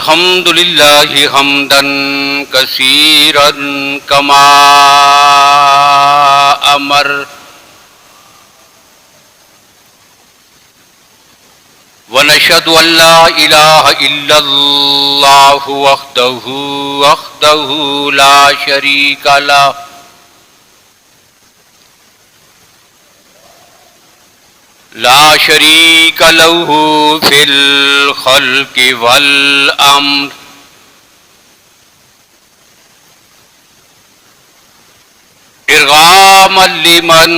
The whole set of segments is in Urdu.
الحمد لله حمدا كثيرا كما أمر ونشهد أن لا إله إلا الله وحده لا شريك له لا شريك له في الخلق والأمر إرغاما لمن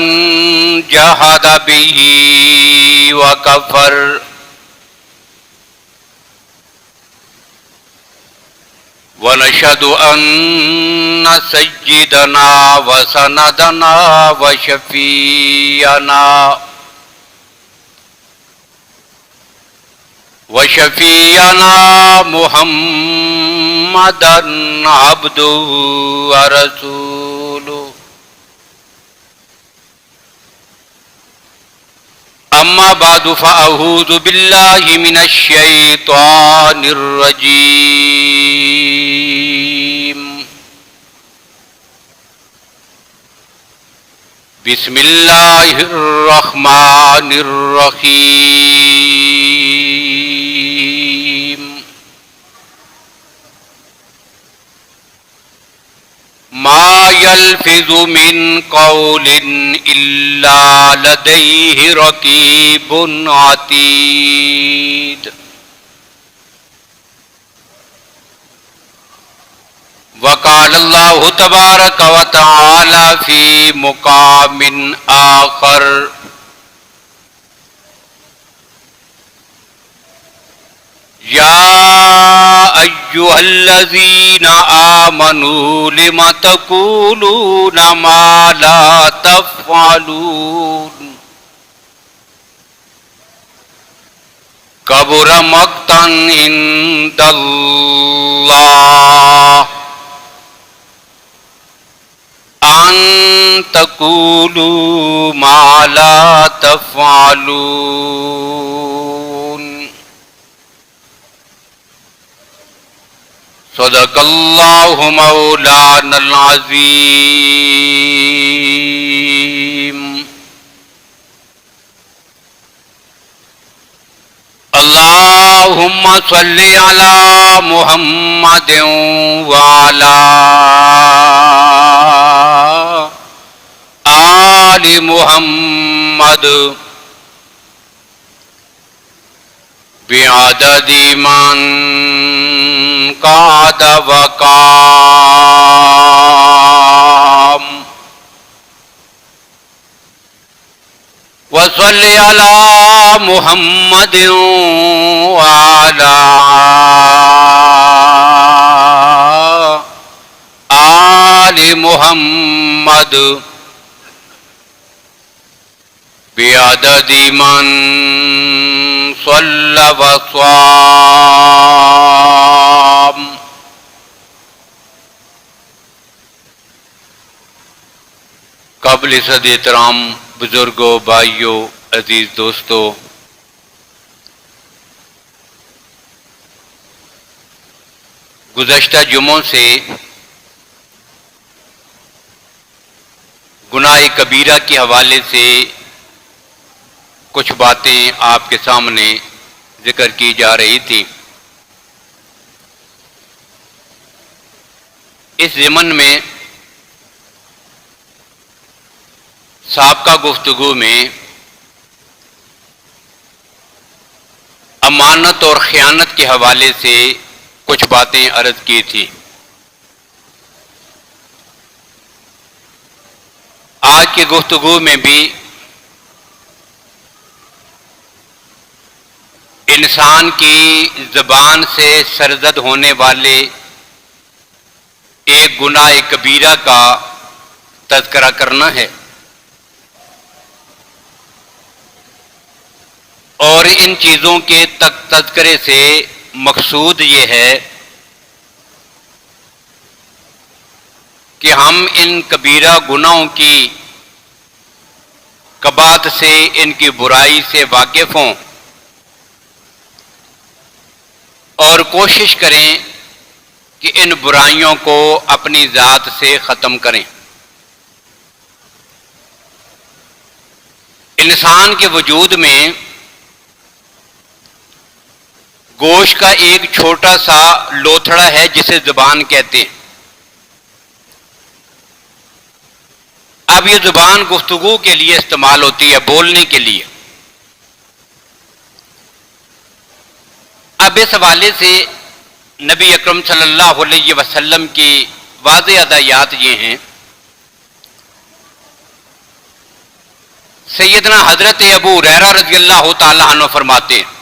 جحد به وكفر ونشهد أن سيدنا وسندنا وشفيعنا محمدا عبده ورسوله أما بعد فأعوذ بالله من الشيطان الرجيم بسم الله الرحمن الرحيم ما يلفظ من قول إلا لديه رقيب عتيد وقال الله تبارك وتعالى في مقام آخر يا أيها الذين آمنوا لم تقولون ما لا تفعلون كبر مقتا عند الله أن تقولوا ما لا تفعلون صدق الله مولانا العظيم اللهم صل على محمد وعلى آل محمد بعدد من قعد وقام وصل على محمد وعلى آل محمد بعدد من صلى وصام قابل صد احترام بزرگوں، بھائیوں، عزیز دوستو، گزشتہ جمعوں سے گناہ کبیرہ کے حوالے سے کچھ باتیں آپ کے سامنے ذکر کی جا رہی تھی۔ اس ضمن میں سابقہ گفتگو میں امانت اور خیانت کے حوالے سے کچھ باتیں عرض کی تھی۔ آج کی گفتگو میں بھی انسان کی زبان سے سرزد ہونے والے ایک گناہ کبیرہ کا تذکرہ کرنا ہے، اور ان چیزوں کے تذکرے سے مقصود یہ ہے کہ ہم ان کبیرہ گناہوں کی قباحت سے، ان کی برائی سے واقف ہوں، اور کوشش کریں کہ ان برائیوں کو اپنی ذات سے ختم کریں۔ انسان کے وجود میں گوشت کا ایک چھوٹا سا لوتھڑا ہے جسے زبان کہتے ہیں۔ اب یہ زبان گفتگو کے لیے استعمال ہوتی ہے، بولنے کے لیے۔ اب اس حوالے سے نبی اکرم صلی اللہ علیہ وسلم کی واضح ہدایات یہ ہیں۔ سیدنا حضرت ابو ہریرہ رضی اللہ تعالی عنہ فرماتے ہیں،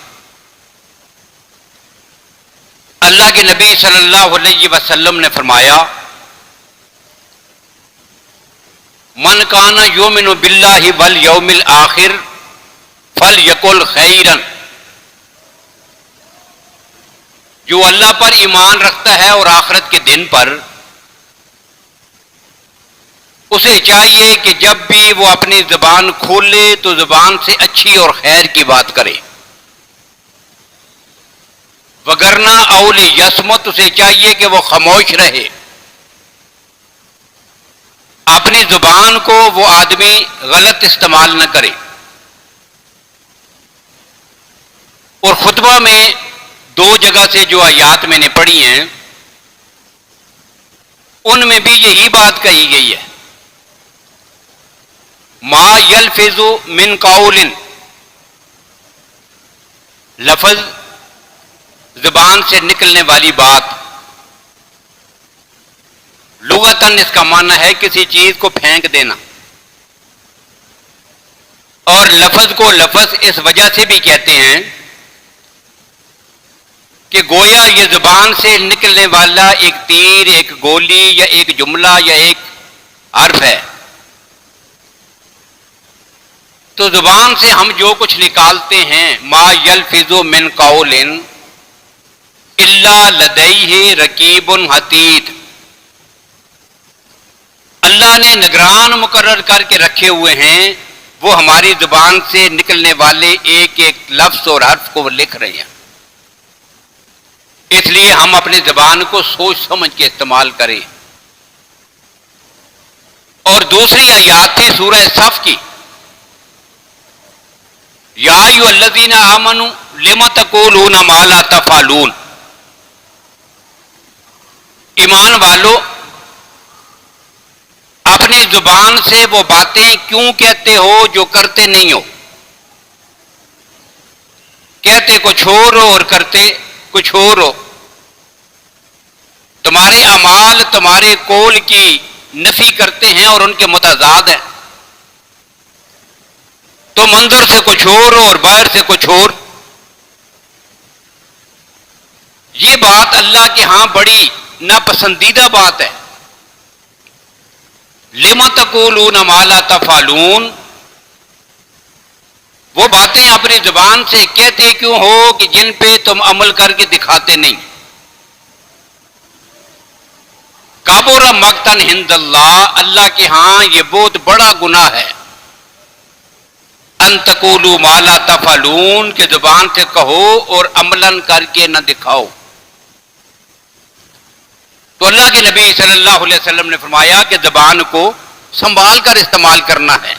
اللہ کے نبی صلی اللہ علیہ وسلم نے فرمایا، من کان یؤمن باللہ والیوم الآخر فلیقل خیرا، جو اللہ پر ایمان رکھتا ہے اور آخرت کے دن پر، اسے چاہیے کہ جب بھی وہ اپنی زبان کھولے تو زبان سے اچھی اور خیر کی بات کرے، وگرنہ اولی یصمت، اسے چاہیے کہ وہ خاموش رہے۔ اپنی زبان کو وہ آدمی غلط استعمال نہ کرے۔ اور خطبہ میں دو جگہ سے جو آیات میں نے پڑھی ہیں ان میں بھی یہی بات کہی گئی ہے، ما یلفظ من قول، لفظ زبان سے نکلنے والی بات، لغتاً اس کا معنی ہے کسی چیز کو پھینک دینا، اور لفظ کو لفظ اس وجہ سے بھی کہتے ہیں کہ گویا یہ زبان سے نکلنے والا ایک تیر، ایک گولی یا ایک جملہ یا ایک حرف ہے۔ تو زبان سے ہم جو کچھ نکالتے ہیں، ما یلفظ من قول الا لدیہ رقیب عتید، اللہ نے نگران مقرر کر کے رکھے ہوئے ہیں، وہ ہماری زبان سے نکلنے والے ایک ایک لفظ اور حرف کو وہ لکھ رہے ہیں۔ اس لیے ہم اپنی زبان کو سوچ سمجھ کے استعمال کریں۔ اور دوسری آیات تھی سورہ صف کی، یا ایھا الذین آمنوا لم تقولون ما لا تفعلون، ایمان والو اپنی زبان سے وہ باتیں کیوں کہتے ہو جو کرتے نہیں ہو؟ کہتے کچھ اور ہو اور کرتے کچھ اور ہو۔ تمہارے اعمال تمہارے قول کی نفی کرتے ہیں اور ان کے متضاد ہیں، تو منظر سے کچھ اور ہو اور باہر سے کچھ اور۔ یہ بات اللہ کے ہاں بڑی ناپسندیدہ بات ہے۔ لم تقولون ما لا تفعلون، وہ باتیں اپنی زبان سے کہتے کیوں ہو کہ جن پہ تم عمل کر کے دکھاتے نہیں۔ کبر مقتا عند اللہ، اللہ کے ہاں یہ بہت بڑا گناہ ہے۔ ان تقولوا ما لا تفعلون، کہ زبان سے کہو اور عملاً کر کے نہ دکھاؤ۔ تو اللہ کے نبی صلی اللہ علیہ وسلم نے فرمایا کہ زبان کو سنبھال کر استعمال کرنا ہے۔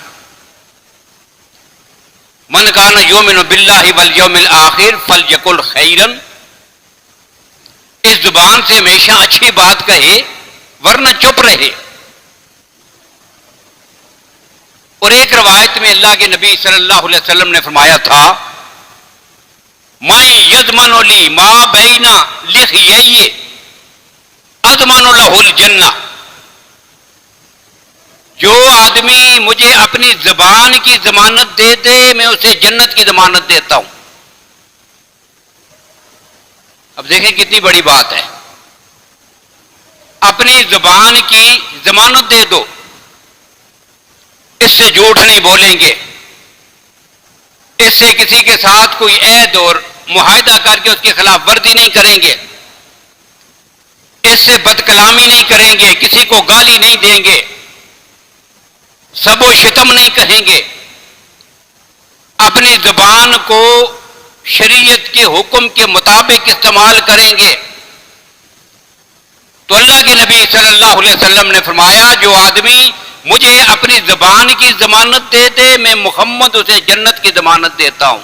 من کان یؤمن باللہ والیوم الآخر فلیقل خیرا، اس زبان سے ہمیشہ اچھی بات کہے ورنہ چپ رہے۔ اور ایک روایت میں اللہ کے نبی صلی اللہ علیہ وسلم نے فرمایا تھا، من یضمن لی ما بین لحییہ اضمن لہ الجنہ، جو آدمی مجھے اپنی زبان کی ضمانت دے دے میں اسے جنت کی ضمانت دیتا ہوں۔ اب دیکھیں کتنی بڑی بات ہے، اپنی زبان کی ضمانت دے دو، اس سے جھوٹ نہیں بولیں گے، اس سے کسی کے ساتھ کوئی عہد اور معاہدہ کر کے اس کی خلاف ورزی نہیں کریں گے، اس سے بد کلامی نہیں کریں گے، کسی کو گالی نہیں دیں گے، سب و شتم نہیں کہیں گے، اپنی زبان کو شریعت کے حکم کے مطابق استعمال کریں گے تو اللہ کے نبی صلی اللہ علیہ وسلم نے فرمایا جو آدمی مجھے اپنی زبان کی ضمانت دے دے میں محمد اسے جنت کی ضمانت دیتا ہوں.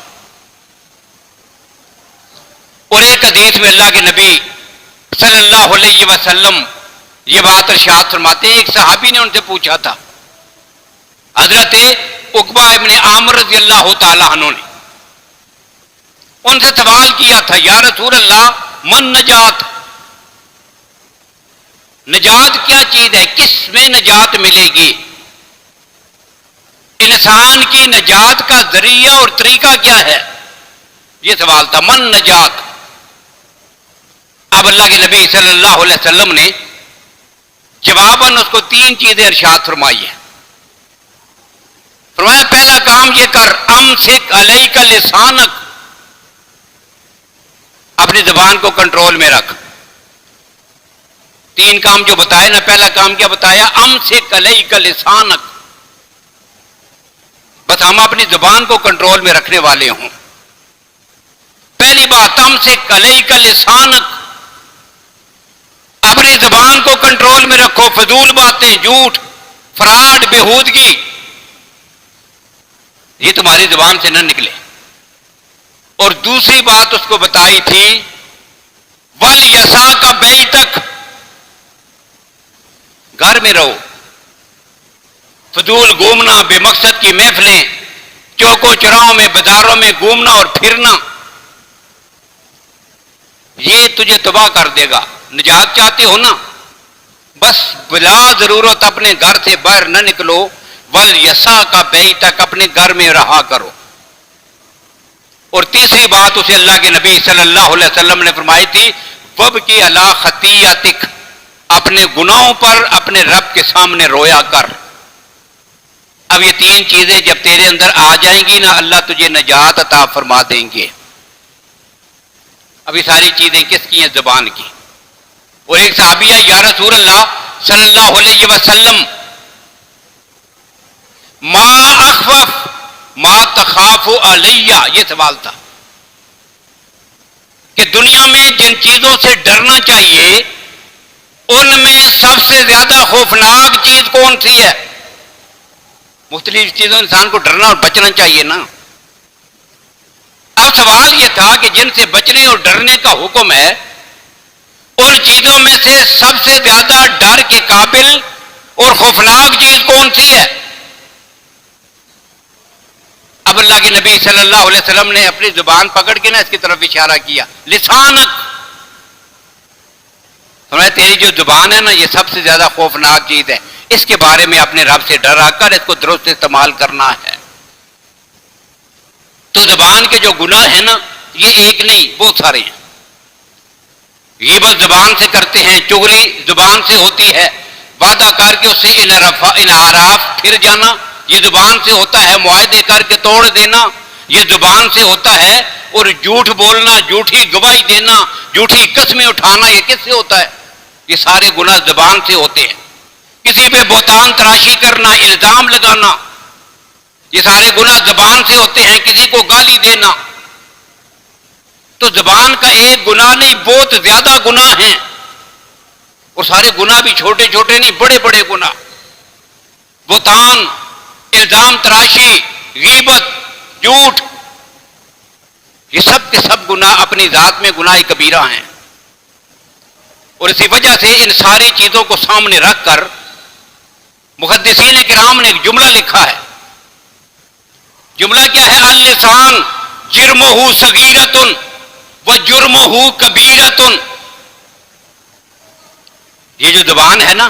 اور ایک حدیث میں اللہ کے نبی صلی اللہ علیہ وسلم یہ بات ارشاد فرماتے ہیں. ایک صحابی نے ان سے پوچھا تھا, حضرت عقبہ ابن عامر رضی اللہ تعالی عنہ نے ان سے سوال کیا تھا, یا رسول اللہ من نجات, نجات کیا چیز ہے, کس میں نجات ملے گی, انسان کی نجات کا ذریعہ اور طریقہ کیا ہے, یہ سوال تھا. من نجات. اب اللہ کے نبی صلی اللہ علیہ وسلم نے جواباً اس کو 3 چیزیں ارشاد فرمائی ہیں. فرمایا پہلا کام یہ کر, امسک علیک لسانک, اپنی زبان کو کنٹرول میں رکھ. 3 کام جو بتائے نا, پہلا کام کیا بتایا, امسک علیک لسانک, بس ہم اپنی زبان کو کنٹرول میں رکھنے والے ہوں. پہلی بات, امسک علیک لسانک, اپنی زبان کو کنٹرول میں رکھو. فضول باتیں, جھوٹ, فراڈ, بےہودگی یہ تمہاری زبان سے نہ نکلے. اور دوسری بات اس کو بتائی تھی, وَلْيَسَا کا بَيْتَكَ, گھر میں رہو. فضول گھومنا, بے مقصد کی محفلیں, چوکوں چراہوں میں بازاروں میں گھومنا اور پھرنا, یہ تجھے تباہ کر دے گا. نجات چاہتے ہو نا, بس بلا ضرورت اپنے گھر سے باہر نہ نکلو. وَلْيَسَا کا بَيْتَكَ, اپنے گھر میں رہا کرو. اور تیسری بات اسے اللہ کے نبی صلی اللہ علیہ وسلم نے فرمائی تھی, وَبْكِ عَلَىٰ خَطِيئَتِكَ, اپنے گناہوں پر اپنے رب کے سامنے رویا کر. اب یہ 3 چیزیں جب تیرے اندر آ جائیں گی نا, اللہ تجھے نجات عطا فرما دیں گے. اب یہ ساری چیزیں کس کی ہیں, زبان کی. اور ایک صحابیہ, یا رسول اللہ صلی اللہ علیہ وسلم, ما اخوف ما تخاف علیہ, یہ سوال تھا کہ دنیا میں جن چیزوں سے ڈرنا چاہیے ان میں سب سے زیادہ خوفناک چیز کون سی ہے. مختلف چیزوں انسان کو ڈرنا اور بچنا چاہیے نا. اب سوال یہ تھا کہ جن سے بچنے اور ڈرنے کا حکم ہے, ان چیزوں میں سے سب سے زیادہ ڈر کے قابل اور خوفناک چیز کون سی ہے. اب اللہ کے نبی صلی اللہ علیہ وسلم نے اپنی زبان پکڑ کے نا اس کی طرف اشارہ کیا, لسانک. فرمایا تیری جو زبان ہے نا, یہ سب سے زیادہ خوفناک چیز ہے, اس کے بارے میں اپنے رب سے ڈرا کر اس کو درست استعمال کرنا ہے. تو زبان کے جو گناہ ہیں نا, یہ ایک نہیں بہت سارے ہیں. غیبت زبان سے کرتے ہیں, چغلی زبان سے ہوتی ہے, وعدہ کر کے اس سے انحراف پھر جانا یہ زبان سے ہوتا ہے, معاہدے کر کے توڑ دینا یہ زبان سے ہوتا ہے, اور جھوٹ بولنا, جھوٹی گواہی دینا, جھوٹی قسمیں اٹھانا, یہ کس سے ہوتا ہے. یہ سارے گناہ زبان سے ہوتے ہیں. کسی پہ بہتان تراشی کرنا, الزام لگانا, یہ سارے گناہ زبان سے ہوتے ہیں. کسی کو گالی دینا. تو زبان کا ایک گناہ نہیں, بہت زیادہ گناہ ہیں, اور سارے گناہ بھی چھوٹے چھوٹے نہیں, بڑے بڑے گناہ. بہتان, الزام تراشی, غیبت, جھوٹ, یہ سب کے سب گناہ اپنی ذات میں گناہ کبیرہ ہیں. اور اسی وجہ سے ان ساری چیزوں کو سامنے رکھ کر محدثین کرام نے ایک جملہ لکھا ہے. جملہ کیا ہے, اللسان جرمہ صغیرۃ و جرمہ کبیرۃ. یہ جو زبان ہے نا,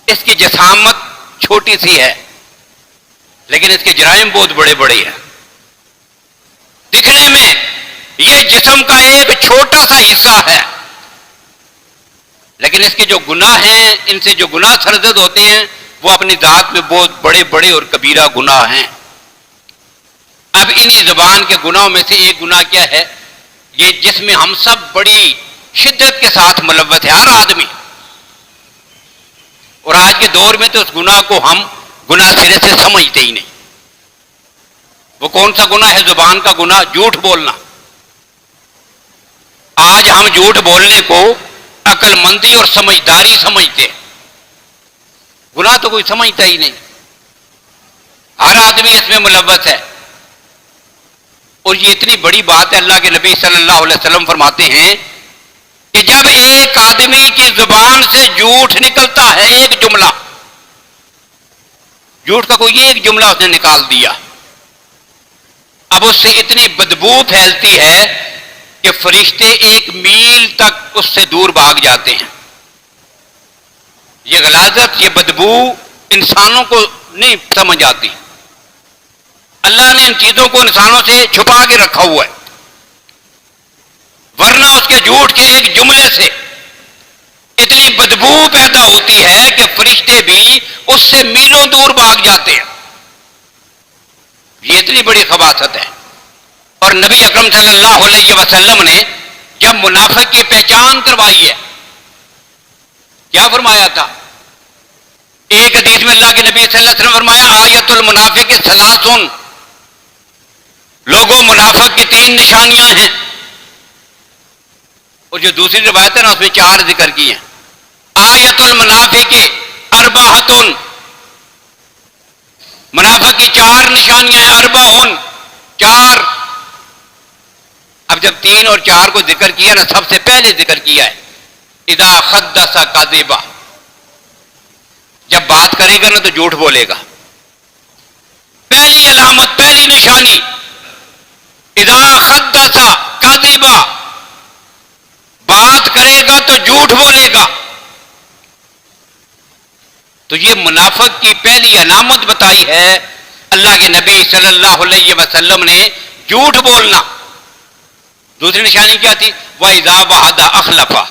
اس کی جسامت چھوٹی سی ہے, لیکن اس کے جرائم بہت بڑے بڑے ہیں. دکھنے میں یہ جسم کا ایک چھوٹا سا حصہ ہے, لیکن اس کے جو گناہ ہیں, ان سے جو گناہ سرزد ہوتے ہیں, وہ اپنی ذات میں بہت بڑے بڑے اور کبیرہ گناہ ہیں. اب انہی زبان کے گناہوں میں سے ایک گناہ کیا ہے, یہ جس میں ہم سب بڑی شدت کے ساتھ ملوث ہے, ہر آدمی. اور آج کے دور میں تو اس گناہ کو ہم گناہ سرے سے سمجھتے ہی نہیں. وہ کون سا گناہ ہے؟ زبان کا گناہ، جھوٹ بولنا۔ آج ہم جھوٹ بولنے کو عقل مندی اور سمجھداری سمجھتے ہیں، گناہ تو کوئی سمجھتا ہی نہیں، ہر آدمی اس میں ملوث ہے۔ اور یہ اتنی بڑی بات ہے، اللہ کے نبی صلی اللہ علیہ وسلم فرماتے ہیں کہ جب ایک آدمی کی زبان سے جھوٹ نکلتا ہے، ایک جملہ، جھوٹ کا کوئی ایک جملہ اس نے نکال دیا، اب اس سے اتنی بدبو پھیلتی ہے کہ فرشتے 1 میل تک اس سے دور بھاگ جاتے ہیں۔ یہ غلاظت، یہ بدبو انسانوں کو نہیں سمجھ آتی، اللہ نے ان چیزوں کو انسانوں سے چھپا کے رکھا ہوا ہے، ورنہ اس کے جھوٹ کے ایک جملے سے اتنی بدبو پیدا ہوتی ہے کہ فرشتے بھی اس سے میلوں دور بھاگ جاتے ہیں۔ یہ اتنی بڑی خباثت ہے۔ اور نبی اکرم صلی اللہ علیہ وسلم نے جب منافق کی پہچان کروائی ہے، کیا فرمایا تھا؟ ایک حدیث میں اللہ کے نبی صلی اللہ علیہ وسلم فرمایا آیت المنافق ثلاث، لوگوں منافق کی 3 نشانیاں ہیں، اور جو دوسری روایت ہے نا اس میں 4 ذکر کی ہیں۔ آیت المنافق اربعۃ، منافق کی 4 نشانیاں ہیں، اربعۃ، 4۔ اب جب 3 اور 4 کو ذکر کیا نا، سب سے پہلے ذکر کیا ہے اذا حدث کذب، جب بات کرے گا نا تو جھوٹ بولے گا۔ پہلی علامت، پہلی نشانی، اذا حدث کذب، بات کرے گا تو جھوٹ بولے گا۔ تو یہ منافق کی پہلی علامت بتائی ہے اللہ کے نبی صلی اللہ علیہ وسلم نے، جھوٹ بولنا۔ دوسری نشانی کیا تھی؟ وَإِذَا وَعَدَ أَخْلَفَ،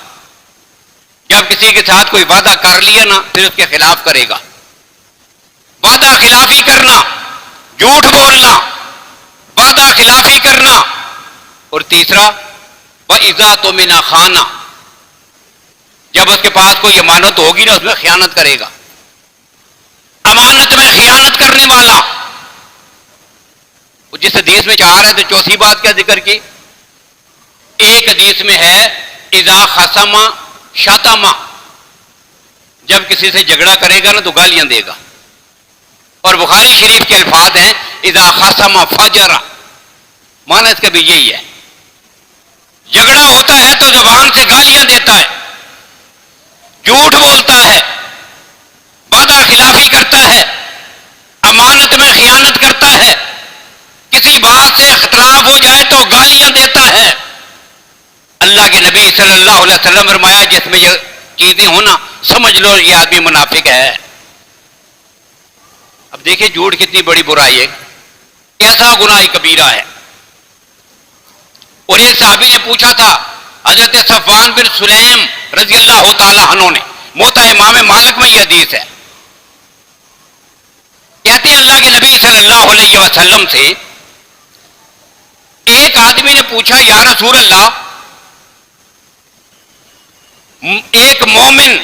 جب کسی کے ساتھ کوئی وعدہ کر لیا نا پھر اس کے خلاف کرے گا، وعدہ خلافی کرنا، جھوٹ بولنا، وعدہ خلافی کرنا۔ اور تیسرا وَإِذَا تُؤْمِنَ خَانَ، جب اس کے پاس کوئی امانت ہوگی نا اس میں خیانت کرے گا، امانت میں خیانت کرنے والا۔ جس حدیث میں 4 ہے تو چوتھی بات کیا ذکر کی؟ ایک حدیث میں ہے اذا خصم شتم، جب کسی سے جھگڑا کرے گا نا تو گالیاں دے گا۔ اور بخاری شریف کے الفاظ ہیں اذا خصم فجر، معنی اس کا بھی یہی ہے، جھگڑا ہوتا ہے تو زبان سے گالیاں دیتا ہے، جھوٹ بولتا ہے، وعدہ خلافی کرتا ہے، امانت میں خیانت کرتا ہے، کسی بات سے اختلاف ہو جائے تو گالیاں دیتا ہے۔ اللہ کے نبی صلی اللہ علیہ وسلم فرمایا جس میں یہ چیزیں ہونا سمجھ لو یہ آدمی منافق ہے۔ اب دیکھیں جھوٹ کتنی بڑی برائی ہے، ایسا گناہ کبیرہ ہے۔ اور ایک صحابی نے پوچھا تھا حضرت صفوان بن سلیم رضی اللہ تعالی عنہ نے، موطا امام مالک میں یہ حدیث ہے، کہتے ہیں اللہ کے نبی صلی اللہ علیہ وسلم سے ایک آدمی نے پوچھا یا رسول اللہ، ایک مومن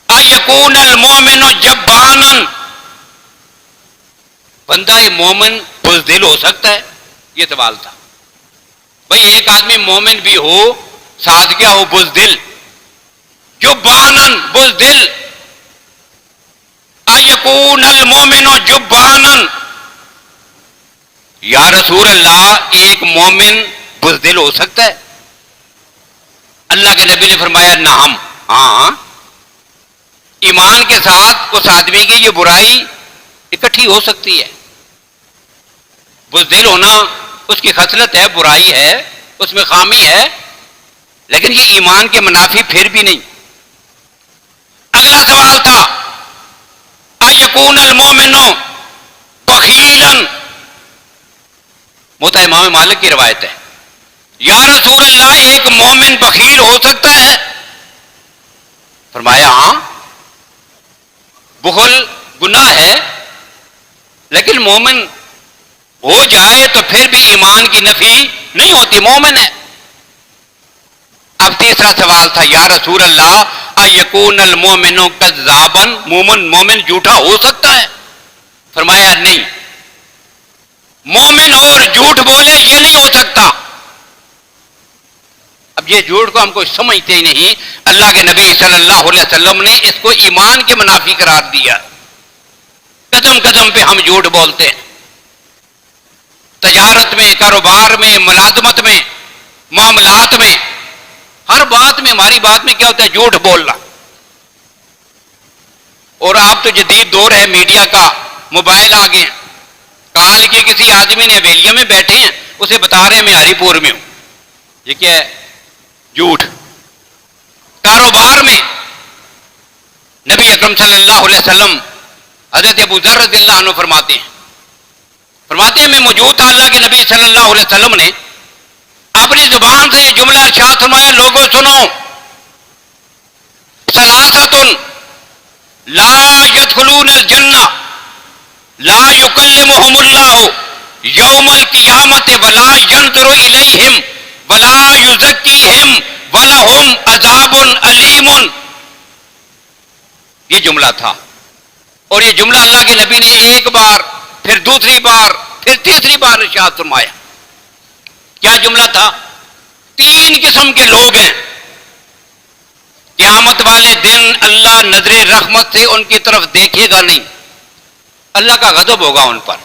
ایکون المومن جبانا، بندہ مومن بزدل ہو سکتا ہے؟ یہ سوال تھا۔ بھئی ایک آدمی مومن بھی ہو ساتھ کیا ہو بزدل، جبانا بزدل، ایکون المومن جبانا، یا رسول اللہ ایک مومن بزدل ہو سکتا ہے؟ اللہ کے نبی نے فرمایا نعم، ہاں، ایمان کے ساتھ اس آدمی کی یہ برائی اکٹھی ہو سکتی ہے۔ بزدل ہونا اس کی خصلت ہے، برائی ہے، اس میں خامی ہے، لیکن یہ ایمان کے منافی پھر بھی نہیں۔ اگلا سوال تھا ایکون المومن بخیلا، موطا امام مالک کی روایت ہے، یا رسول اللہ ایک مومن بخیل ہو سکتا ہے؟ فرمایا ہاں، بخل گناہ ہے لیکن مومن ہو جائے تو پھر بھی ایمان کی نفی نہیں ہوتی، مومن ہے۔ اب تیسرا سوال تھا یا رسول اللہ ایکون المومن کذابا، مومن جھوٹا ہو سکتا ہے؟ فرمایا نہیں، مومن اور جھوٹ بولے یہ نہیں ہو سکتا. اب یہ جھوٹ کو ہم کو سمجھتے ہی نہیں. اللہ کے نبی صلی اللہ علیہ وسلم نے اس کو ایمان کے منافی قرار دیا. قدم قدم پہ ہم جھوٹ بولتے ہیں. تجارت میں، کاروبار میں، ملازمت میں، معاملات میں، ہر بات میں، ہماری بات میں کیا ہوتا ہے؟ جھوٹ بولنا. اور آپ تو جدید دور ہے میڈیا کا، موبائل آ گئے. کال کی کسی آدمی نے حویلیوں میں بیٹھے ہیں، اسے بتا رہے ہیں میں ہری پور میں ہوں. یہ کیا ہے؟ جھوٹ. کاروبار میں نبی اکرم صلی اللہ علیہ وسلم حضرت ابو ذر رضی اللہ عنہ فرماتے ہیں میں موجود تھا، اللہ کے نبی صلی اللہ علیہ وسلم نے اپنی زبان سے یہ جملہ ارشاد فرمایا، لوگوں سنو، ثلاثۃ لا يدخلون الجنہ لا يکلمہم اللہ یوم القیامۃ ولا ینظر الیہم ولا یزکیہم وَلَهُمْ عَذَابٌ عَلِيمٌ. یہ جملہ تھا. اور یہ جملہ اللہ کے نبی نے ایک بار، پھر دوسری بار، پھر تیسری بار ارشاد فرمایا. کیا جملہ تھا؟ 3 قسم کے لوگ ہیں قیامت والے دن اللہ نظر رحمت سے ان کی طرف دیکھے گا نہیں. اللہ کا غضب ہوگا ان پر.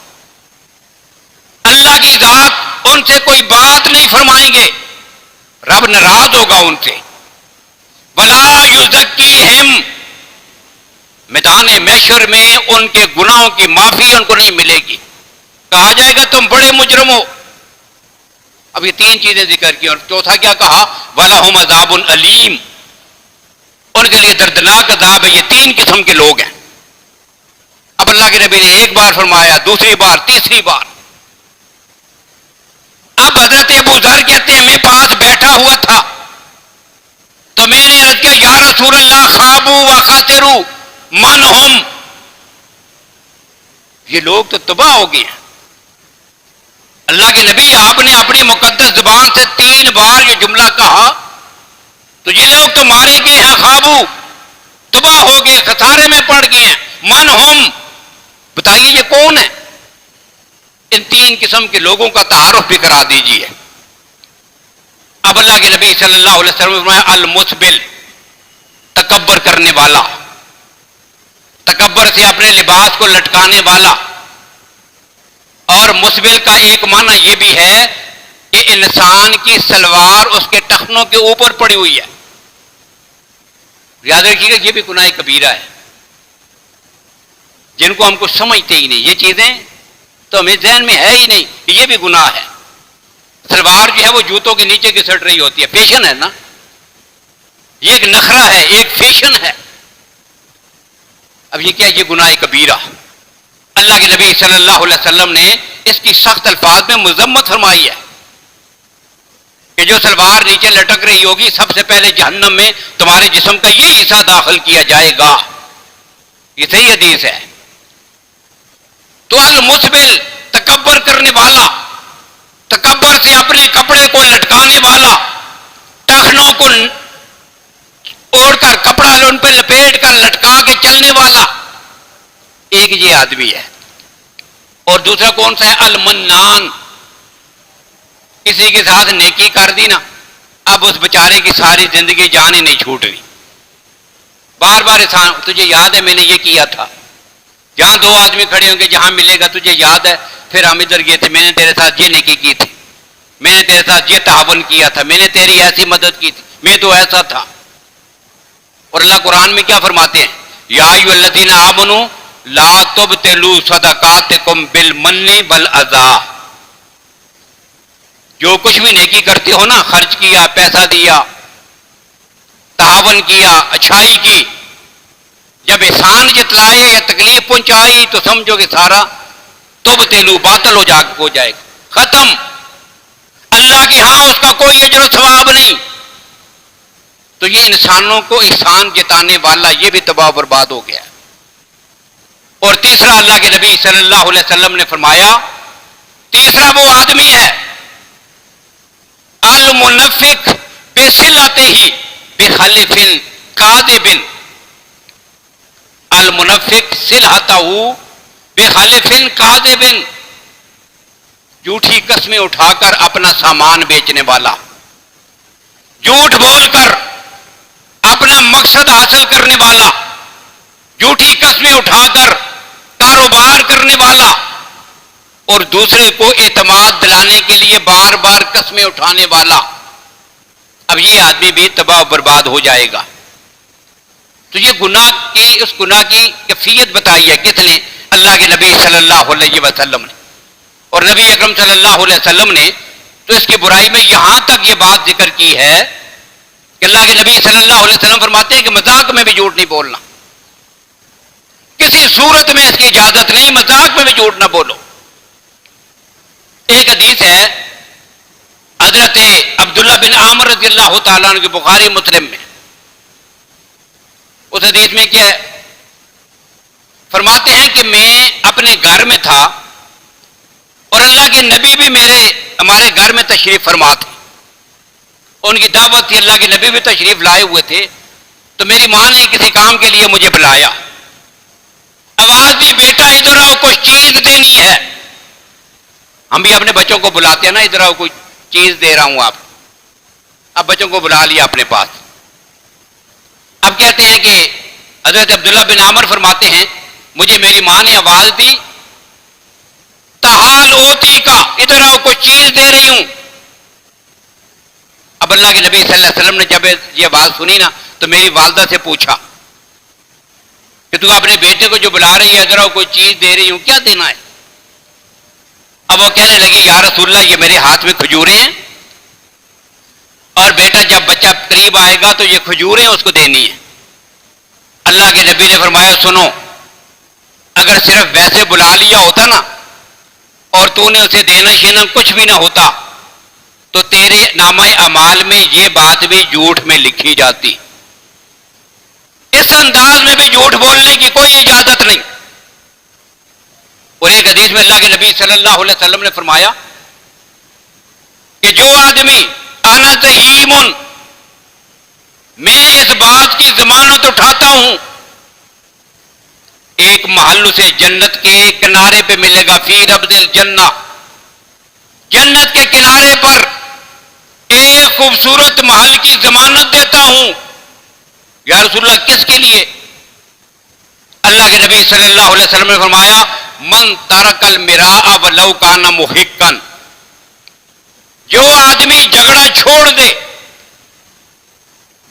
اللہ کی ذات ان سے کوئی بات نہیں فرمائیں گے، رب ناراض ہوگا ان سے. وَلَا يُزَكِّيهِمْ، میدان محشر میں ان کے گناہوں کی معافی ان کو نہیں ملے گی. کہا جائے گا تم بڑے مجرم ہو. اب یہ 3 چیزیں ذکر کی. اور چوتھا کیا کہا؟ وَلَهُمْ عَذَابٌ عَلِيمٌ، ان کے لیے دردناک عذاب ہے. یہ 3 قسم کے لوگ ہیں. اب اللہ کے نبی نے ایک بار فرمایا، دوسری بار، تیسری بار. اب حضرت ابو ذر کہتے ہیں میں پاس بیٹھا ہوا تھا تو میں نے عرض کیا، یا رسول اللہ خابوا وخسروا من ہم، یہ لوگ تو تباہ ہو گئے ہیں. اللہ کے نبی آپ نے اپنی مقدس زبان سے 3 بار یہ جملہ کہا تو یہ لوگ تو مارے گئے ہیں، خابو، تباہ ہو گئے، خسارے میں پڑ گئے ہیں. من ہم، بتائیے یہ کون ہے؟ ان 3 قسم کے لوگوں کا تعارف بھی کرا دیجیے. اب اللہ کے نبی صلی اللہ علیہ وسلم نے فرمایا، المسبل، تکبر کرنے والا، تکبر سے اپنے لباس کو لٹکانے والا. اور مسبل کا ایک معنی یہ بھی ہے کہ انسان کی سلوار اس کے ٹخنوں کے اوپر پڑی ہوئی ہے. یاد رکھیے گا یہ بھی گناہ کبیرہ ہے، جن کو ہم کو سمجھتے ہی نہیں. یہ چیزیں تو ہمیں ذہن میں ہے ہی نہیں کہ یہ بھی گناہ ہے. سلوار جو ہے وہ جوتوں کے نیچے گھسٹ رہی ہوتی ہے. فیشن ہے نا، یہ ایک نخرہ ہے، ایک فیشن ہے. اب یہ کیا؟ یہ گناہ کبیرہ. اللہ کے نبی صلی اللہ علیہ وسلم نے اس کی سخت الفاظ میں مذمت فرمائی ہے کہ جو سلوار نیچے لٹک رہی ہوگی، سب سے پہلے جہنم میں تمہارے جسم کا یہ حصہ داخل کیا جائے گا. یہ صحیح حدیث ہے. تو المسبل، تکبر کرنے والا، تکبر سے اپنے کپڑے کو لٹکانے والا، ٹخنوں کو اوڑھ کر کپڑا ان پہ لپیٹ کر لٹکا کے چلنے والا، ایک یہ آدمی ہے. اور دوسرا کون سا ہے؟ المنان، کسی کے ساتھ نیکی کر دی نا، اب اس بیچارے کی ساری زندگی جان ہی نہیں چھوٹ رہی. بار بار انسان، تجھے یاد ہے میں نے یہ کیا تھا. جہاں 2 آدمی کھڑے ہوں گے، جہاں ملے گا تجھے یاد ہے پھر ہم ادھر گئے تھے، میں نے تیرے ساتھ یہ نیکی کی تھی، میں نے تیرے ساتھ یہ تعاون کیا تھا، میں نے تیری ایسی مدد کی تھی، میں تو ایسا تھا. اور اللہ قرآن میں کیا فرماتے ہیں؟ یا ایھا الذین آمنوا لا تبطلوا صدقاتکم بالمن والاذی. جو کچھ بھی نیکی کرتے ہو نا، خرچ کیا، پیسہ دیا، تعاون کیا، اچھائی کی، جب احسان جتلائے یا تکلیف پہنچائی تو سمجھو کہ سارا تبطلوا، باطل ہو جائے گا، ختم. اللہ کے ہاں اس کا کوئی اجر و ثواب نہیں. تو یہ انسانوں کو احسان جتانے والا یہ بھی تباہ و برباد ہو گیا. اور تیسرا اللہ کے نبی صلی اللہ علیہ وسلم نے فرمایا، تیسرا وہ آدمی ہے المنفق بصلتہ بخلف کاذب. المنفق صلتہ بخلف کاذب، جھوٹی قسمیں اٹھا کر اپنا سامان بیچنے والا، جھوٹ بول کر اپنا مقصد حاصل کرنے والا، جھوٹی قسمیں اٹھا کر کاروبار کرنے والا، اور دوسرے کو اعتماد دلانے کے لیے بار بار قسمیں اٹھانے والا، اب یہ آدمی بھی تباہ و برباد ہو جائے گا۔ تو یہ گناہ کی، اس گناہ کی کیفیت بتائی ہے کس نے؟ اللہ کے نبی صلی اللہ علیہ وسلم نے۔ اور نبی اکرم صلی اللہ علیہ وسلم نے تو اس کی برائی میں یہاں تک یہ بات ذکر کی ہے کہ اللہ کے نبی صلی اللہ علیہ وسلم فرماتے ہیں کہ مذاق میں بھی جھوٹ نہیں بولنا، کسی صورت میں اس کی اجازت نہیں، مذاق میں بھی جھوٹ نہ بولو۔ ایک حدیث ہے حضرت عبداللہ بن عامر رضی اللہ تعالیٰ عنہ کے بخاری مسلم میں، اس حدیث میں کیا ہے؟ فرماتے ہیں کہ میں اپنے گھر میں تھا اور اللہ کے نبی بھی ہمارے گھر میں تشریف فرما تھے، ان کی دعوت تھی، اللہ کے نبی بھی تشریف لائے ہوئے تھے، تو میری ماں نے کسی کام کے لیے مجھے بلایا، آواز دی بیٹا ادھر آؤ کچھ چیز دینی ہے۔ ہم بھی اپنے بچوں کو بلاتے ہیں نا، ادھر آؤ کوئی چیز دے رہا ہوں آپ، اب بچوں کو بلا لیا اپنے پاس۔ اب کہتے ہیں کہ حضرت عبداللہ بن عامر فرماتے ہیں مجھے میری ماں نے آواز دی، تحال اوتی کا، ادھر آؤ کوئی چیز دے رہی ہوں۔ اب اللہ کے نبی صلی اللہ علیہ وسلم نے جب یہ آواز سنی نا تو میری والدہ سے پوچھا کہ تو اپنے بیٹے کو جو بلا رہی ہے ادھر آؤ کوئی چیز دے رہی ہوں، کیا دینا ہے؟ اب وہ کہنے لگی یا رسول اللہ یہ میرے ہاتھ میں کھجوریں ہیں اور بیٹا جب بچہ قریب آئے گا تو یہ کھجوریں اس کو دینی ہے۔ اللہ کے نبی نے فرمایا سنو، اگر صرف ویسے بلا لیا ہوتا نا اور تو نے اسے دینا شینا کچھ بھی نہ ہوتا تو تیرے نامہ اعمال میں یہ بات بھی جھوٹ میں لکھی جاتی، اس انداز میں بھی جھوٹ بولنے کی کوئی اجازت نہیں۔ اور ایک حدیث میں اللہ کے نبی صلی اللہ علیہ وسلم نے فرمایا کہ جو آدمی انا زعیم، میں اس بات کی ضمانت اٹھاتا ہوں، ایک محل اسے جنت کے کنارے پہ ملے گا، فی ربض الجنہ، جنت کے کنارے پر ایک خوبصورت محل کی ضمانت دیتا ہوں۔ یا رسول اللہ کس کے لیے؟ اللہ کے نبی صلی اللہ علیہ وسلم نے فرمایا من ترک المراء ولو کان محقا، جو آدمی جھگڑا چھوڑ دے،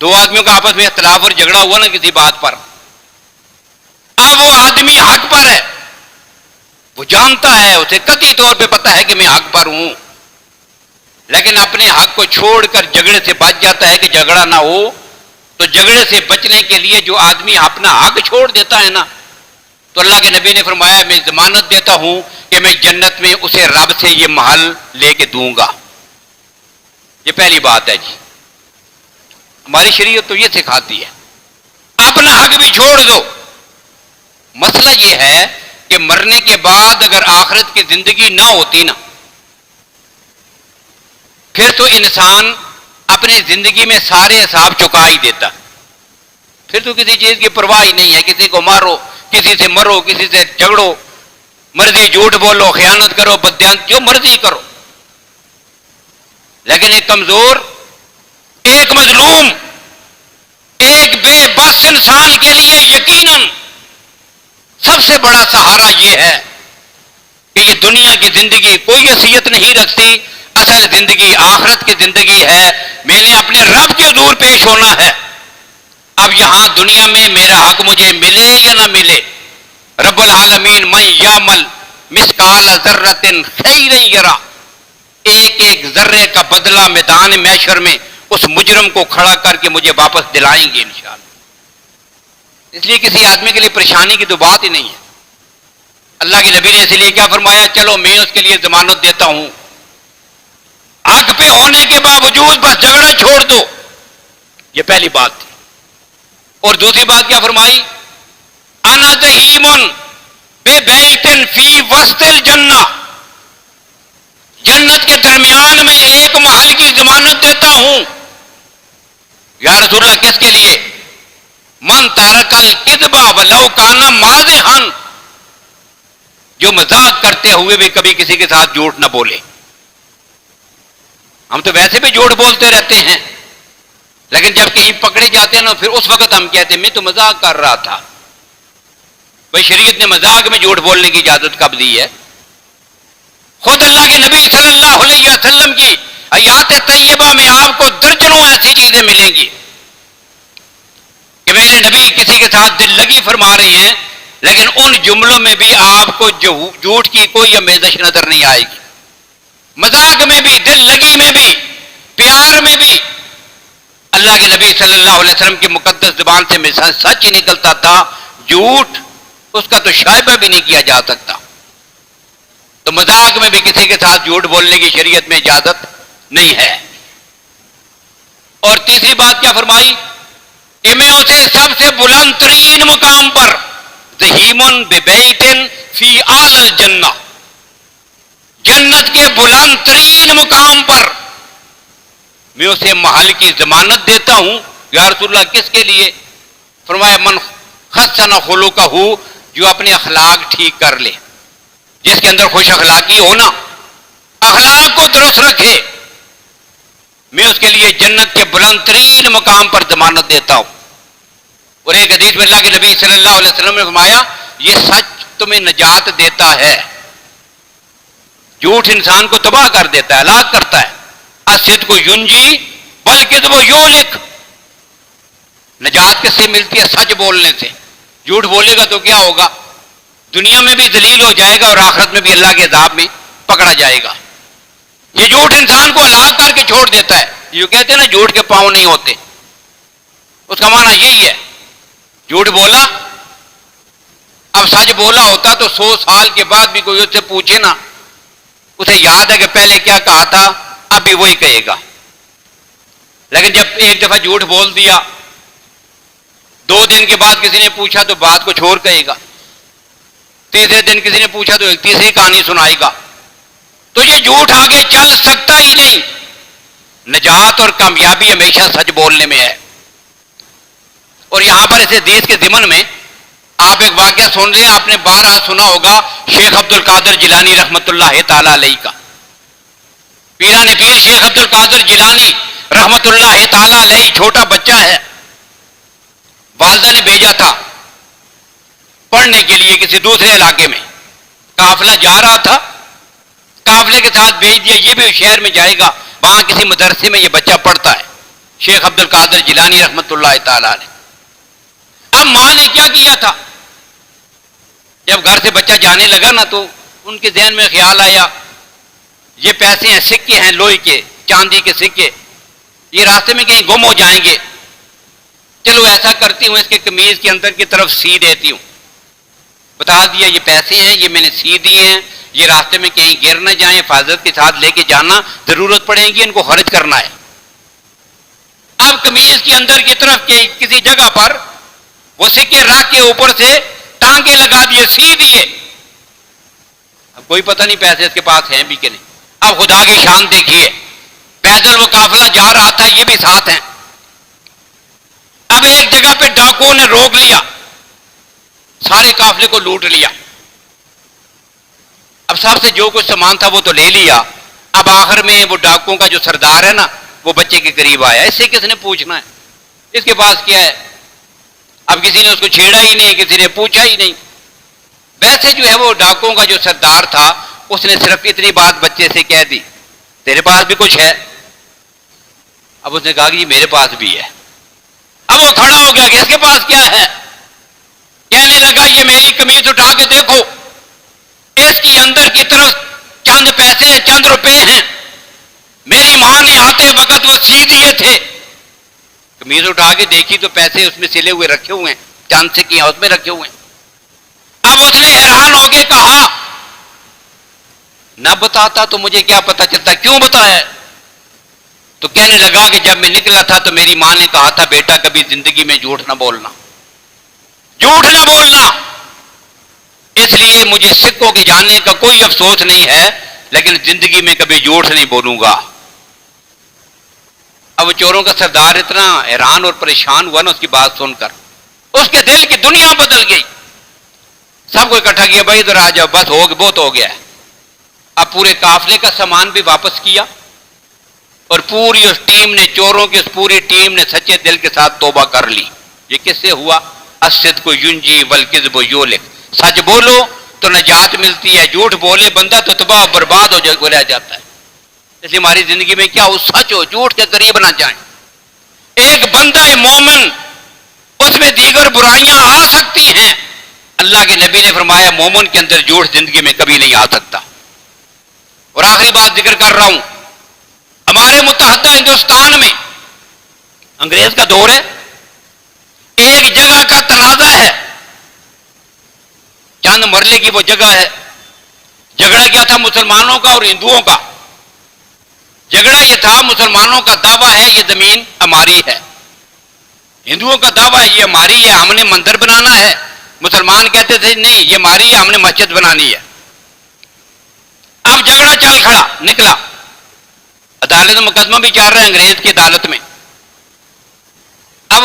دو آدمیوں کا آپس میں اختلاف اور جھگڑا ہوا نا کسی بات پر، اب وہ آدمی حق پر ہے، وہ جانتا ہے، اسے قطعی طور پہ پتا ہے کہ میں حق پر ہوں، لیکن اپنے حق کو چھوڑ کر جھگڑے سے بچ جاتا ہے کہ جھگڑا نہ ہو، تو جھگڑے سے بچنے کے لیے جو آدمی اپنا حق چھوڑ دیتا ہے نا، تو اللہ کے نبی نے فرمایا میں ضمانت دیتا ہوں کہ میں جنت میں اسے رب سے یہ محل لے کے دوں گا۔ یہ پہلی بات ہے جی، ہماری شریعت تو یہ سکھاتی ہے اپنا حق بھی چھوڑ دو۔ مسئلہ یہ ہے کہ مرنے کے بعد اگر آخرت کی زندگی نہ ہوتی نا، پھر تو انسان اپنی زندگی میں سارے حساب چکا ہی دیتا، پھر تو کسی چیز کی پرواہ ہی نہیں ہے، کسی کو مارو، کسی سے مرو، کسی سے جھگڑو، مرضی جھوٹ بولو، خیانت کرو، بددیانت، جو مرضی کرو۔ لیکن ایک کمزور، ایک مظلوم، ایک بے بس انسان کے لیے یقیناً سب سے بڑا سہارا یہ ہے کہ یہ دنیا کی زندگی کوئی حیثیت نہیں رکھتی، اصل زندگی آخرت کی زندگی ہے، میں نے اپنے رب کے حضور پیش ہونا ہے۔ اب یہاں دنیا میں میرا حق مجھے ملے یا نہ ملے، رب العالمین من یعمل مثقال ذرۃ خیرا یرا، ایک ایک ذرے کا بدلہ میدان محشر میں اس مجرم کو کھڑا کر کے مجھے واپس دلائیں گے انشاءاللہ۔ اس لیے کسی آدمی کے لیے پریشانی کی تو بات ہی نہیں ہے۔ اللہ کے نبی نے اس لیے کیا فرمایا، چلو میں اس کے لیے ضمانت دیتا ہوں، حق پہ ہونے کے باوجود بس جھگڑا چھوڑ دو۔ یہ پہلی بات تھی۔ اور دوسری بات کیا فرمائی، انا زعیم ببیت فی وسط الجنہ، جنت کے درمیان میں ایک محل کی ضمانت دیتا ہوں۔ یا رسول اللہ کس کے لیے؟ من ترک الکذب ولو کان مازحا، جو مذاق کرتے ہوئے بھی کبھی کسی کے ساتھ جھوٹ نہ بولے. ہم تو ویسے بھی جھوٹ بولتے رہتے ہیں، لیکن جب کہیں پکڑے جاتے ہیں نا پھر اس وقت ہم کہتے ہیں میں تو مذاق کر رہا تھا. بھائی شریعت نے مذاق میں جھوٹ بولنے کی اجازت کب دی ہے؟ خود اللہ کے نبی صلی اللہ علیہ وسلم کی آیات طیبہ میں آپ کو درجنوں ایسی چیزیں ملیں گی کہ میرے نبی کسی کے ساتھ دل لگی فرما رہے ہیں، لیکن ان جملوں میں بھی آپ کو جھوٹ کی کوئی آمیزش نظر نہیں آئے گی. مذاق میں بھی، دل لگی میں بھی، پیار میں بھی اللہ کے نبی صلی اللہ علیہ وسلم کی مقدس زبان سے سچ ہی نکلتا تھا، جھوٹ اس کا تو شائبہ بھی نہیں کیا جا سکتا. تو مذاق میں بھی کسی کے ساتھ جھوٹ بولنے کی شریعت میں اجازت نہیں ہے. اور تیسری بات کیا فرمائی کہ میں اسے سب سے بلند ترین مقام پر ذہیمن ببیت فی اعلی الجنہ، جنت کے بلند ترین مقام پر میں اسے محل کی ضمانت دیتا ہوں. یا رسول اللہ کس کے لیے؟ فرمایا من حسن خلقہ، جو اپنے اخلاق ٹھیک کر لے، جس کے اندر خوش اخلاقی ہونا، اخلاق کو درست رکھے، میں اس کے لیے جنت کے بلند ترین مقام پر ضمانت دیتا ہوں. اور ایک حدیث میں اللہ کے نبی صلی اللہ علیہ وسلم نے فرمایا یہ سچ تمہیں نجات دیتا ہے، جھوٹ انسان کو تباہ کر دیتا ہے، ہلاک کرتا ہے. الصدق ینجی والکذب یہلک، نجات کس سے ملتی ہے؟ سچ بولنے سے. جھوٹ بولے گا تو کیا ہوگا؟ دنیا میں بھی ذلیل ہو جائے گا اور آخرت میں بھی اللہ کے عذاب میں پکڑا جائے گا. یہ جھوٹ انسان کو ہلاک کر کے چھوڑ دیتا ہے. جو کہتے ہیں نا جھوٹ کے پاؤں نہیں ہوتے، اس کا معنی یہی ہے. جھوٹ بولا، اب سچ بولا ہوتا تو 100 سال کے بعد بھی کوئی اس سے پوچھے نا، اسے یاد ہے کہ پہلے کیا کہا تھا، اب بھی وہی کہے گا. لیکن جب ایک دفعہ جھوٹ بول دیا، 2 دن کے بعد کسی نے پوچھا تو بات کچھ اور کہے گا، تیسرے دن کسی نے پوچھا تو ایک تیسری کہانی سنائے گا. تو یہ جھوٹ آگے چل سکتا ہی نہیں. نجات اور کامیابی ہمیشہ سچ بولنے میں ہے. اور یہاں پر اس حدیث کے ضمن میں آپ ایک واقعہ سن رہے ہیں، آپ نے بارہا سنا ہوگا شیخ عبد القادر جیلانی رحمۃ اللہ تعالی علیہ کا. پیران پیر شیخ عبد القادر جیلانی رحمۃ اللہ تعالی علیہ چھوٹا بچہ ہے، والدہ نے بھیجا تھا پڑھنے کے لیے کسی دوسرے علاقے میں. قافلہ جا رہا تھا، قافلے کے ساتھ بھیج دیا یہ بھی شہر میں جائے گا، وہاں کسی مدرسے میں یہ بچہ پڑھتا ہے. شیخ عبد القادر جیلانی رحمۃ اللہ تعالی علیہ. اب ماں نے کیا کیا تھا، جب گھر سے بچہ جانے لگا نا تو ان کے ذہن میں خیال آیا یہ پیسے ہیں، سکے ہیں لوہے کے، چاندی کے سکے، یہ راستے میں کہیں گم ہو جائیں گے، چلو ایسا کرتی ہوں اس کے قمیض کے اندر کی طرف سی دیتی ہوں. بتا دیا یہ پیسے ہیں، یہ میں نے سی دیے ہیں، یہ راستے میں کہیں گر نہ جائیں، حفاظت کے ساتھ لے کے جانا، ضرورت پڑے گی ان کو خرچ کرنا ہے. اب قمیض کے اندر کی طرف کسی جگہ پر وہ سکے رکھ کے اوپر سے ٹانگے لگا دیے، سی دیے. اب کوئی پتہ نہیں پیسے اس کے پاس ہیں بھی کہ نہیں. اب خدا کی شان دیکھیے، پیدل وہ قافلہ جا رہا تھا، یہ بھی ساتھ ہیں. اب ایک جگہ پہ ڈاکوؤں نے روک لیا، سارے قافلے کو لوٹ لیا. اب سب سے جو کچھ سامان تھا وہ تو لے لیا. اب آخر میں وہ ڈاکوؤں کا جو سردار ہے نا وہ بچے کے قریب آیا. اس سے کس نے پوچھنا ہے، اس کے پاس کیا ہے؟ اب کسی نے اس کو چھیڑا ہی نہیں، کسی نے پوچھا ہی نہیں. ویسے جو ہے وہ ڈاکوؤں کا جو سردار تھا اس نے صرف اتنی بات بچے سے کہہ دی، تیرے پاس بھی کچھ ہے؟ اب اس نے کہا کہ جی میرے پاس بھی ہے. اب وہ کھڑا ہو گیا کہ اس کے پاس کیا ہے؟ کہنے لگا یہ میری قمیض اٹھا کے دیکھو، اس کی اندر کی طرف چند پیسے ہیں، چند روپے ہیں، میری ماں نے آتے وقت وہ سی دیے تھے. قمیض اٹھا کے دیکھی تو پیسے اس میں سلے ہوئے رکھے ہوئے ہیں، چاند سے کیا اس میں رکھے ہوئے ہیں. اب اس نے حیران ہو کے کہا نہ بتاتا تو مجھے کیا پتا چلتا، کیوں بتایا؟ تو کہنے لگا کہ جب میں نکلا تھا تو میری ماں نے کہا تھا بیٹا کبھی زندگی میں جھوٹ نہ بولنا، جھوٹ نہ بولنا. اس لیے مجھے سکوں کے جانے کا کوئی افسوس نہیں ہے، لیکن زندگی میں کبھی جھوٹ نہیں بولوں گا. اب چوروں کا سردار اتنا حیران اور پریشان ہوا نا اس کی بات سن کر، اس کے دل کی دنیا بدل گئی. سب کو اکٹھا کیا، بھائی ادھر آ جاؤ، بس بہت ہو گیا ہے۔ اب پورے قافلے کا سامان بھی واپس کیا، اور پوری اس ٹیم نے، چوروں کی اس پوری ٹیم نے سچے دل کے ساتھ توبہ کر لی۔ یہ کس سے ہوا؟ الصدق ینجی والکذب یہلک، سچ بولو تو نجات ملتی ہے، جھوٹ بولے بندہ تو تباہ برباد ہو رہ جاتا ہے۔ اس لیے ہماری زندگی میں کیا ہو، سچ ہو، جھوٹ کے قریب نہ جائیں۔ ایک بندہ مومن، اس میں دیگر برائیاں آ سکتی ہیں، اللہ کے نبی نے فرمایا مومن کے اندر جھوٹ زندگی میں کبھی نہیں آ سکتا۔ اور آخری بات ذکر کر رہا ہوں، ہمارے متحدہ ہندوستان میں انگریز کا دور ہے، ایک جگہ کا تنازع ہے، چند مرلے کی وہ جگہ ہے۔ جھگڑا کیا تھا؟ مسلمانوں کا اور ہندوؤں کا۔ جھگڑا یہ تھا، مسلمانوں کا دعویٰ ہے یہ زمین ہماری ہے، ہندوؤں کا دعویٰ ہے یہ ہماری ہے، ہم نے مندر بنانا ہے۔ مسلمان کہتے تھے نہیں یہ ہماری ہے، ہم نے مسجد بنانی ہے۔ اب جھگڑا چل کھڑا، نکلا، عدالت میں مقدمہ بھی چل رہا ہے انگریز کی عدالت میں۔ اب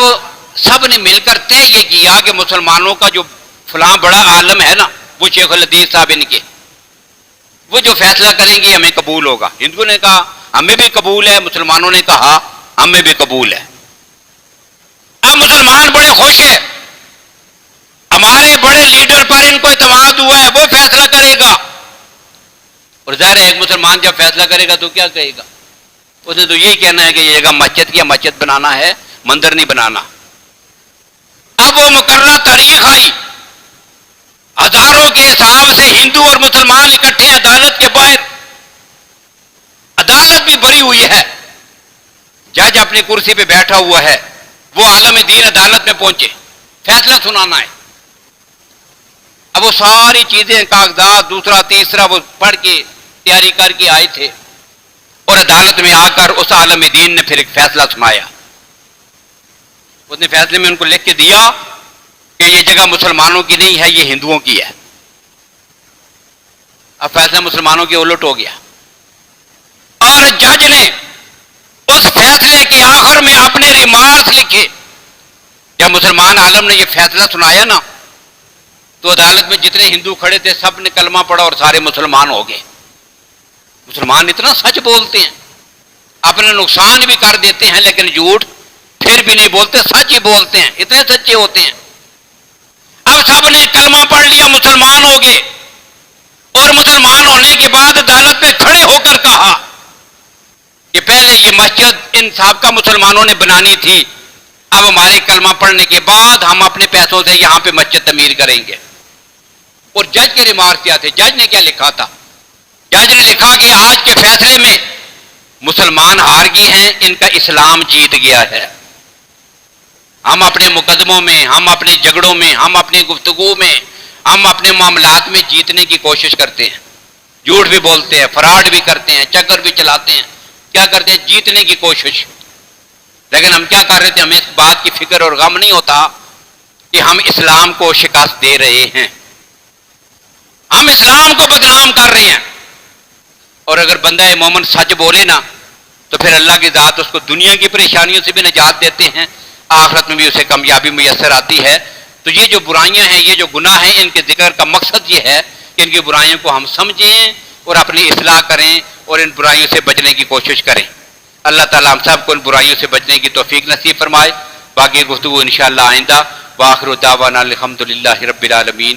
سب نے مل کر طے یہ کیا کہ مسلمانوں کا جو فلاں بڑا عالم ہے نا، وہ شیخ الحدیث صاحب ان کے، وہ جو فیصلہ کریں گے ہمیں قبول ہوگا۔ ہندوؤں نے کہا ہمیں بھی قبول ہے، مسلمانوں نے کہا ہمیں بھی قبول ہے۔ اب مسلمان بڑے خوش ہیں، ہمارے بڑے لیڈر پر ان کو اعتماد ہوا ہے، وہ فیصلہ کرے گا۔ اور ظاہر ہے ایک مسلمان جب فیصلہ کرے گا تو کیا کہے گا؟ اس نے تو یہی کہنا ہے کہ یہ جگہ مسجد کی، مسجد بنانا ہے، مندر نہیں بنانا۔ اب وہ مقررہ تاریخ آئی، ہزاروں کے حساب سے ہندو اور مسلمان اکٹھے عدالت کے باہر، عدالت بھی بھری ہوئی ہے، جج اپنی کرسی پہ بیٹھا ہوا ہے، وہ عالم دین عدالت میں پہنچے، فیصلہ سنانا ہے۔ اب وہ ساری چیزیں، کاغذات، دوسرا تیسرا وہ پڑھ کے تیاری کر کے آئے تھے، اور عدالت میں آ کر اس عالم دین نے پھر ایک فیصلہ سنایا۔ اس نے فیصلے میں ان کو لکھ کے دیا کہ یہ جگہ مسلمانوں کی نہیں ہے، یہ ہندوؤں کی ہے۔ اب فیصلہ مسلمانوں کے الٹ ہو گیا، اور جج نے اس فیصلے کے آخر میں اپنے ریمارکس لکھے۔ جب مسلمان عالم نے یہ فیصلہ سنایا نا، تو عدالت میں جتنے ہندو کھڑے تھے سب نے کلمہ پڑھا اور سارے مسلمان ہو گئے۔ مسلمان اتنا سچ بولتے ہیں، اپنا نقصان بھی کر دیتے ہیں لیکن جھوٹ پھر بھی نہیں بولتے، سچ ہی بولتے ہیں، اتنے سچے ہوتے ہیں۔ اب سب نے کلمہ پڑھ لیا، مسلمان ہو گئے، اور مسلمان ہونے کے بعد عدالت میں کھڑے ہو کر کہا کہ پہلے یہ مسجد ان سابقہ مسلمانوں نے بنانی تھی، اب ہمارے کلمہ پڑھنے کے بعد ہم اپنے پیسوں سے یہاں پہ مسجد تعمیر کریں گے۔ اور جج کے ریمارک کیا تھے؟ جج نے کیا لکھا تھا؟ جج نے لکھا کہ آج کے فیصلے میں مسلمان ہار گئے ہیں، ان کا اسلام جیت گیا ہے۔ ہم اپنے مقدموں میں، ہم اپنے جھگڑوں میں، ہم اپنی گفتگو میں، ہم اپنے معاملات میں جیتنے کی کوشش کرتے ہیں، جھوٹ بھی بولتے ہیں، فراڈ بھی کرتے ہیں، چکر بھی چلاتے ہیں، کیا کرتے ہیں؟ جیتنے کی کوشش۔ لیکن ہم کیا کر رہے تھے؟ ہمیں اس بات کی فکر اور غم نہیں ہوتا کہ ہم اسلام کو شکست دے رہے ہیں، ہم اسلام کو بدنام کر رہے ہیں۔ اور اگر بندہ مومن سچ بولے نا تو پھر اللہ کی ذات اس کو دنیا کی پریشانیوں سے بھی نجات دیتے ہیں، آخرت میں بھی اسے کامیابی میسر آتی ہے۔ تو یہ جو برائیاں ہیں، یہ جو گناہ ہیں، ان کے ذکر کا مقصد یہ ہے کہ ان کی برائیوں کو ہم سمجھیں اور اپنی اصلاح کریں اور ان برائیوں سے بچنے کی کوشش کریں۔ اللہ تعالیٰ ہم سب کو ان برائیوں سے بچنے کی توفیق نصیب فرمائے۔ باقی گفتگو انشاءاللہ آئندہ۔ وآخر دعوانا الحمدللہ رب العالمین۔